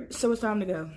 tired, so it's time to go.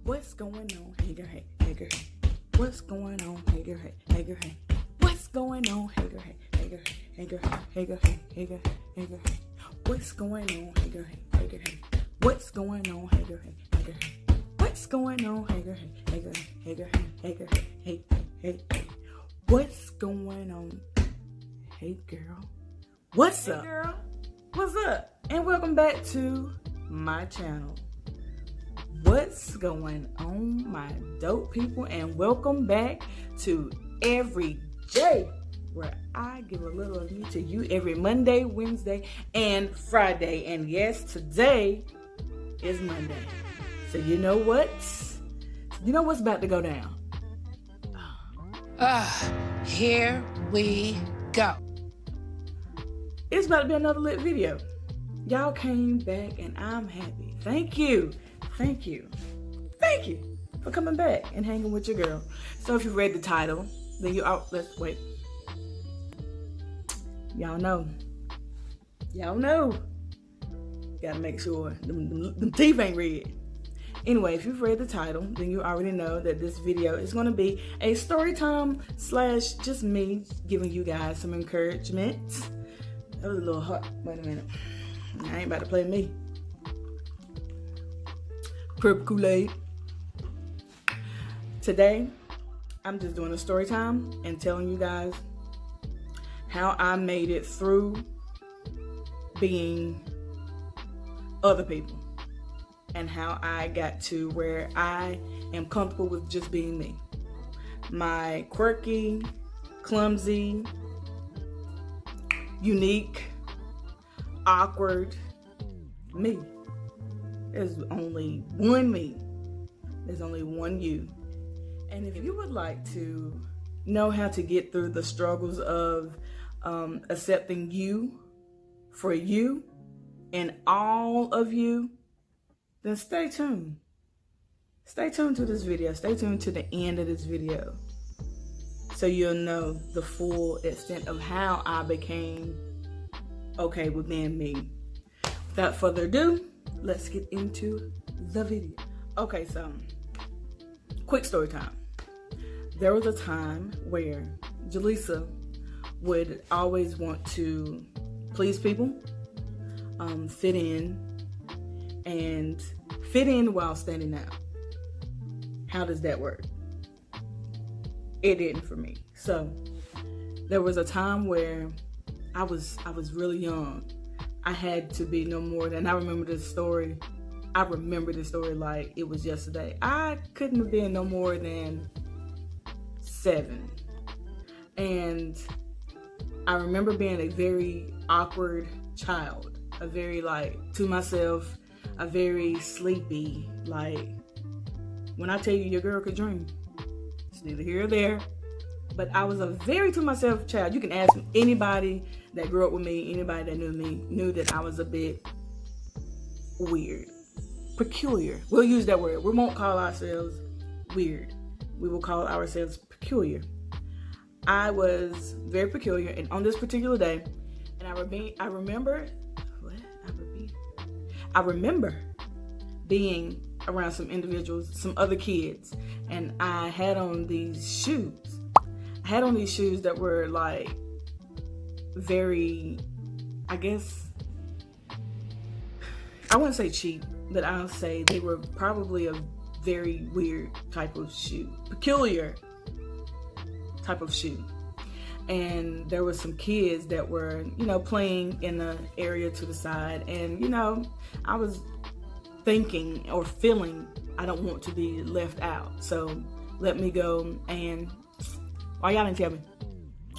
What's going on? Hey girl, hey, hey girl, hey. What's going on? Hey girl, hey, hey girl, hey. What's going on? Hey girl, hey, hey girl, hey girl, hey girl, hey girl, hey girl, hey. What's going on? Hey girl, hey, hey girl, hey. What's going on? Hey girl, hey, hey girl, hey. What's going on? Hey girl, hey, hey girl, hey girl, hey girl, hey, hey, hey. What's going on? Hey girl. What's up? Hey girl. What's up? And welcome back to my channel. What's going on, my dope people? And welcome back to Every Day, where I give a little of me to you every Monday, Wednesday, and Friday. And yes, today is Monday. So you know what? You know what's about to go down. Here we go. It's about to be another lit video. Y'all came back and I'm happy. Thank you. Thank you. Thank you for coming back and hanging with your girl. So if you read the title, then you out. Let's wait. Y'all know. Y'all know. Gotta make sure them teeth ain't red. Anyway, if you've read the title, then you already know that this video is going to be a story time / just me giving you guys some encouragement. That was a little hot. Wait a minute. I ain't about to play me. Purple Kool-Aid. Today, I'm just doing a story time and telling you guys how I made it through being other people and how I got to where I am comfortable with just being me. My quirky, clumsy, unique, awkward me. There's only one me. There's only one you. And if you would like to know how to get through the struggles of accepting you for you and all of you, then stay tuned. Stay tuned to this video. Stay tuned to the end of this video so you'll know the full extent of how I became okay with being me. Without further ado, let's get into the video. Okay, so quick story time. There was a time where Jalisa would always want to please people, fit in, and fit in while standing out. How does that work? It didn't for me. So there was a time where I was really young. I had to be no more than, I remember this story like it was yesterday. I couldn't have been no more than 7. And I remember being a very awkward child, a very to myself, a very sleepy, when I tell you your girl could dream, it's neither here or there. But I was a very to myself child. You can ask anybody that grew up with me, anybody that knew me, knew that I was a bit weird, peculiar. We'll use that word. We won't call ourselves weird. We will call ourselves peculiar. I was very peculiar, and on this particular day, and I remember being around some individuals, some other kids, and I had on these shoes. I had on these shoes that were very, I guess, I wouldn't say cheap, but I'll say they were probably a very weird type of shoe, peculiar type of shoe. And there were some kids that were, playing in the area to the side. And, I was thinking or feeling I don't want to be left out. So let me go. And why y'all didn't tell me?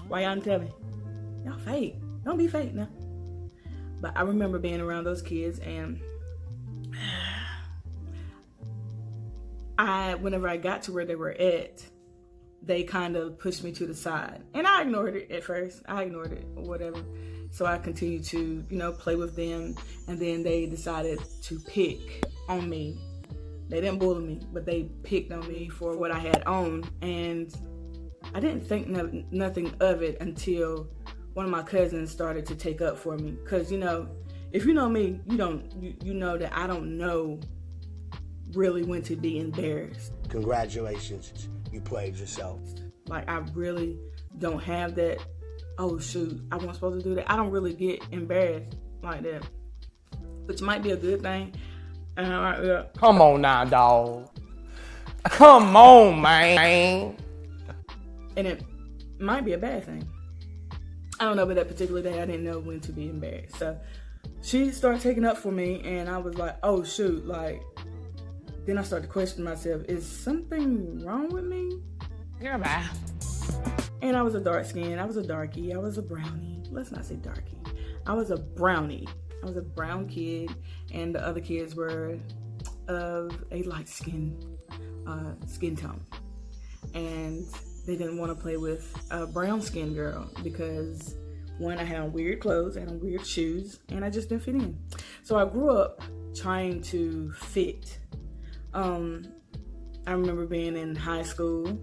Why y'all didn't tell me? Y'all fake. Don't be fake now. But I remember being around those kids, and whenever I got to where they were at, they kind of pushed me to the side. And I ignored it at first. I ignored it or whatever. So I continued to, play with them. And then they decided to pick on me. They didn't bully me, but they picked on me for what I had on. And I didn't think nothing of it until one of my cousins started to take up for me. Because, you know, if you know me, you know that I don't know really when to be embarrassed. Congratulations, you played yourself. Like, I really don't have that, oh shoot, I wasn't supposed to do that. I don't really get embarrassed like that, which might be a good thing. Come on now, dog. Come on, man. And it might be a bad thing. I don't know, but that particular day I didn't know when to be embarrassed. So she started taking up for me, and I was like, oh shoot, like, then I started to question myself, is something wrong with me? Girl, bye. And I was a dark skin, I was a darkie, I was a brownie. Let's not say darkie. I was a brownie. I was a brown kid, and the other kids were of a light skin tone. And they didn't want to play with a brown skin girl because, one, I had on weird clothes, I had on weird shoes, and I just didn't fit in. So I grew up trying to fit. I remember being in high school,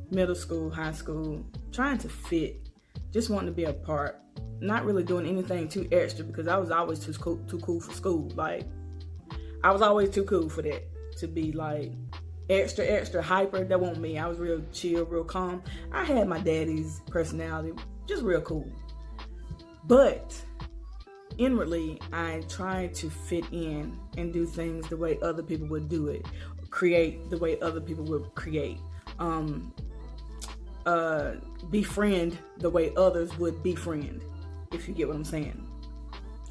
middle school, high school, trying to fit, just wanting to be a part, not really doing anything too extra because I was always too cool for school. Like, I was always too cool for that, to be like extra hyper. That wasn't me. I was real chill, real calm. I had my daddy's personality, just real cool. But inwardly, I tried to fit in and do things the way other people would do it, create the way other people would create, befriend the way others would befriend, if you get what I'm saying.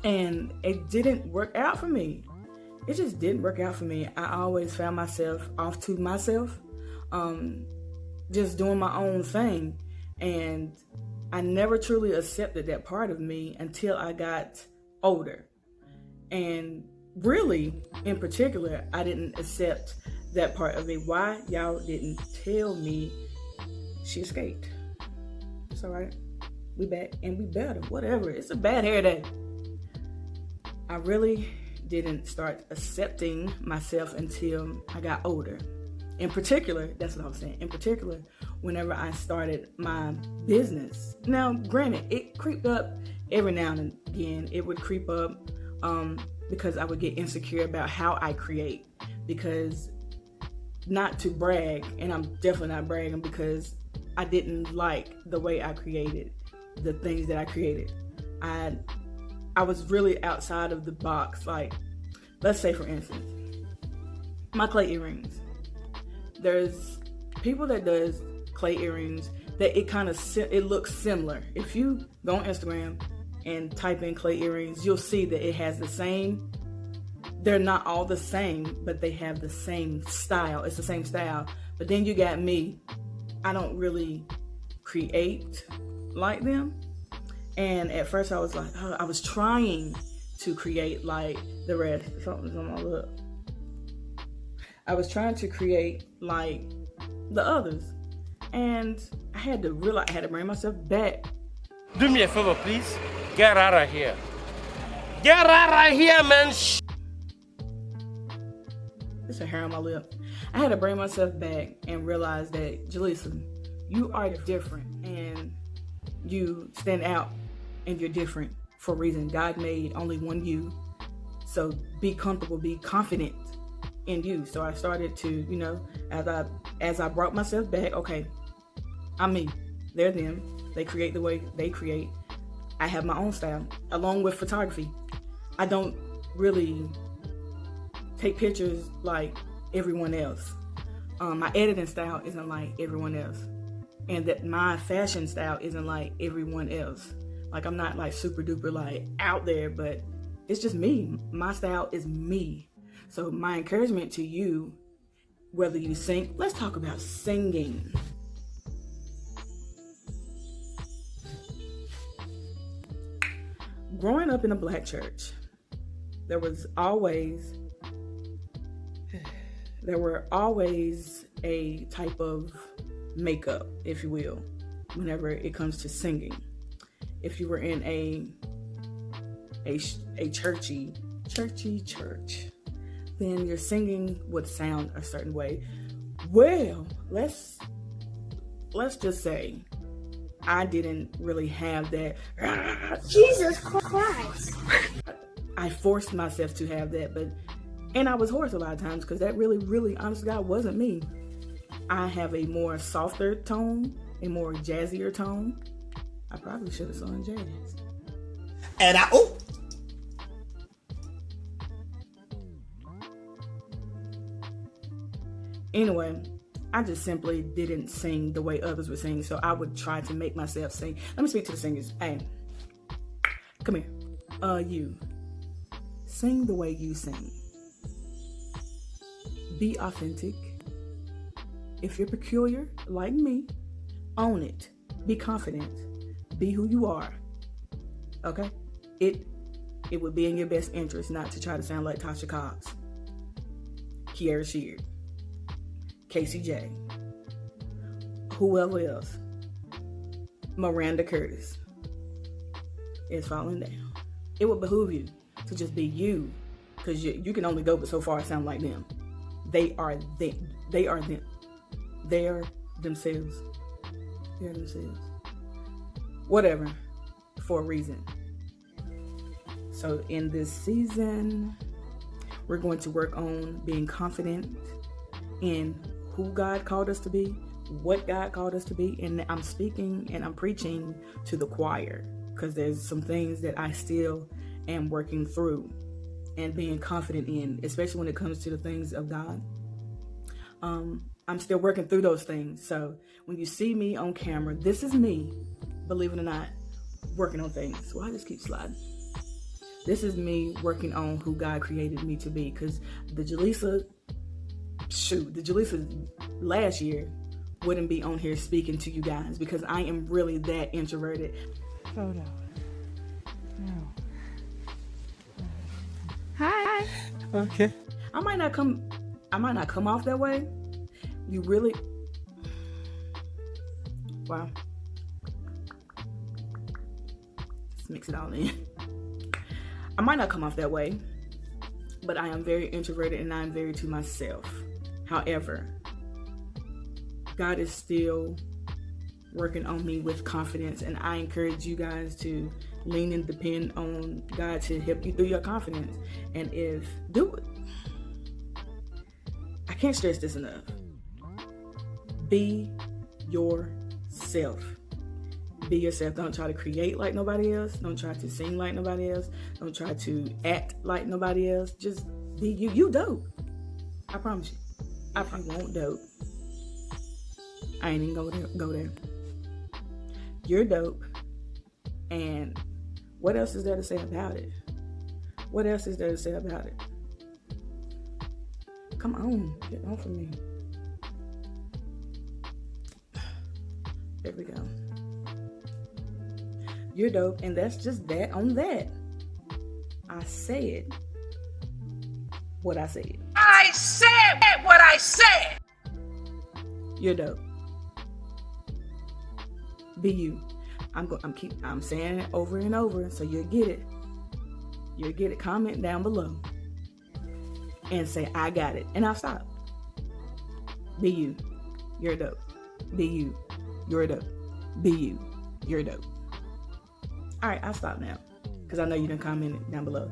And it didn't work out for me. It just didn't work out for me. I always found myself off to myself, just doing my own thing. And I never truly accepted that part of me until I got older. And really, in particular, I didn't accept that part of me. Why? Y'all didn't tell me she escaped. It's all right. We back and we better. Whatever. It's a bad hair day. I really didn't start accepting myself until I got older. In particular, that's what I was saying. In particular, whenever I started my business. Now, granted, it creeped up every now and again. It would creep up because I would get insecure about how I create. Because, not to brag, and I'm definitely not bragging, because I didn't like the way I created the things that I created. I was really outside of the box. Like, let's say for instance, my clay earrings. There's people that does clay earrings that it looks similar. If you go on Instagram and type in clay earrings, you'll see that it has the same. They're not all the same, but they have the same style. It's the same style. But then you got me. I don't really create like them. And at first I was like, oh, I was trying to create like the rest. Something's on my lip. I was trying to create like the others. And I had to realize, I had to bring myself back. Do me a favor, please. Get out of here. Get out of here, man. There's a hair on my lip. I had to bring myself back and realize that, Jalisa, you are different and you stand out and you're different for a reason. God made only one you. So be comfortable, be confident in you. So I started to, as I brought myself back, okay, I'm me. They're them. They create the way they create. I have my own style, along with photography. I don't really take pictures like everyone else. My editing style isn't like everyone else. And that my fashion style isn't like everyone else. Like, I'm not like super duper like out there, but it's just me. My style is me. So my encouragement to you, whether you sing, let's talk about singing. Growing up in a black church, there were always a type of makeup, if you will, whenever it comes to singing. If you were in a churchy church, then your singing would sound a certain way. Well, let's let's just say I didn't really have that. Jesus Christ. I forced myself to have that, and I was hoarse a lot of times because that really, honest to God, wasn't me. I have a more softer tone, a more jazzier tone. I probably should have sung jazz. And Anyway, I just simply didn't sing the way others would sing, so I would try to make myself sing. Let me speak to the singers. Hey, come here. You. Sing the way you sing. Be authentic. If you're peculiar, like me, own it. Be confident. Be who you are. Okay? It would be in your best interest not to try to sound like Tasha Cobbs, Kiara Sheard, Casey J, whoever else, Miranda Curtis is falling down. It would behoove you to just be you, because you can only go but so far sound like them. They are them. They are them. They are themselves. They are themselves. Whatever, for a reason. So in this season, we're going to work on being confident in who God called us to be, what God called us to be. And I'm speaking and I'm preaching to the choir, because there's some things that I still am working through and being confident in, especially when it comes to the things of God. I'm still working through those things. So when you see me on camera, this is me, believe it or not, working on things. Well, I just keep sliding. This is me working on who God created me to be, because the Jalisa last year wouldn't be on here speaking to you guys, because I am really that introverted. Photo. No. Hi. Okay. I might not come off that way. You really, wow. Let's mix it all in. I might not come off that way, but I am very introverted and I am very to myself. However, God is still working on me with confidence, and I encourage you guys to lean and depend on God to help you through your confidence. And do it. I can't stress this enough. Be yourself. Be yourself. Don't try to create like nobody else. Don't try to sing like nobody else. Don't try to act like nobody else. Just be you. You dope. I promise you. I probably won't dope. I ain't even go there. You're dope. And what else is there to say about it? What else is there to say about it? Come on. Get on from me. There we go. You're dope, and that's just that on that. I said what I said. I said what I said. You're dope. Be you. I'm saying it over and over, so you'll get it. You'll get it. Comment down below and say I got it, and I'll stop. Be you. You're dope. Be you. You're dope. Be you. You're dope. All right, I'll stop now, because I know you done commented down below.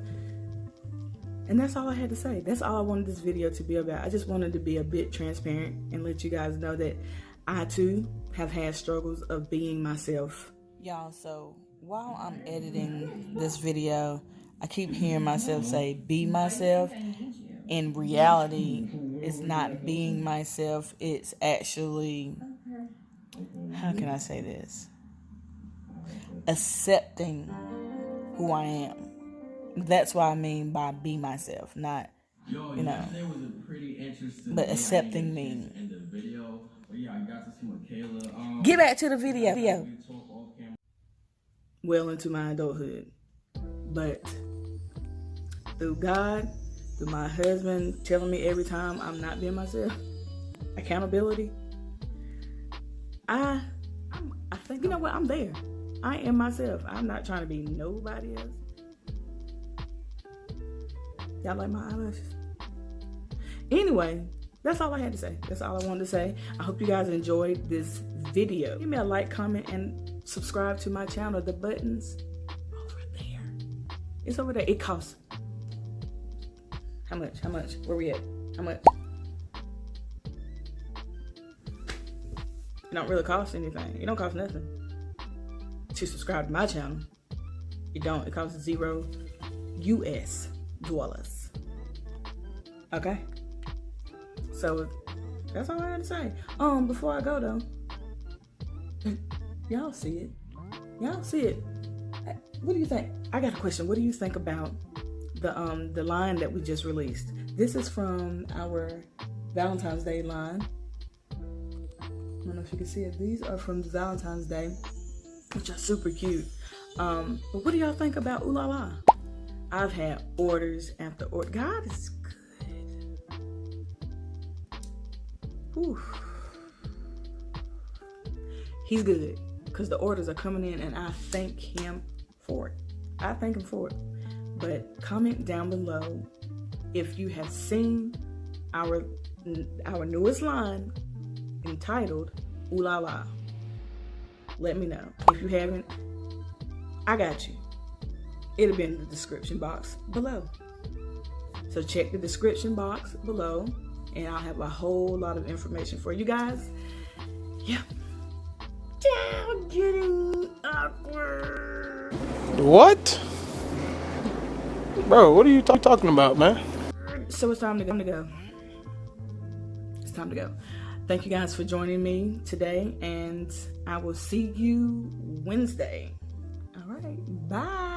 And that's all I had to say. That's all I wanted this video to be about. I just wanted to be a bit transparent and let you guys know that I too have had struggles of being myself. Y'all, so while I'm editing this video, I keep hearing myself say, be myself. In reality, it's not being myself. It's actually, how can I say this? Accepting who I am. That's what I mean by be myself, not, but accepting me. Get back to the video. Well into my adulthood. But through God, through my husband telling me every time I'm not being myself, accountability, I think, you know what, I'm there. I am myself. I'm not trying to be nobody else. Y'all like my eyelashes? Anyway, that's all I had to say. That's all I wanted to say. I hope you guys enjoyed this video. Give me a like, comment, and subscribe to my channel. The button's over there. It's over there. It costs. How much? How much? Where we at? How much? It don't really cost anything. It don't cost nothing to subscribe to my channel. It don't. It costs $0 US. Okay? So that's all I had to say. Before I go though, y'all see it. Y'all see it. What do you think? I got a question. What do you think about the line that we just released? This is from our Valentine's Day line. I don't know if you can see it. These are from Valentine's Day, which are super cute. But what do y'all think about Ooh La La? I've had orders after order. God is good. Whew. He's good because the orders are coming in, and I thank him for it. I thank him for it. But comment down below if you have seen our newest line entitled Ooh La La. Let me know. If you haven't, I got you. It'll be in the description box below. So check the description box below, and I'll have a whole lot of information for you guys. Yeah. Down getting awkward. What? Bro, what are you talking about, man? So it's time to go. It's time to go. Thank you guys for joining me today, and I will see you Wednesday. All right. Bye.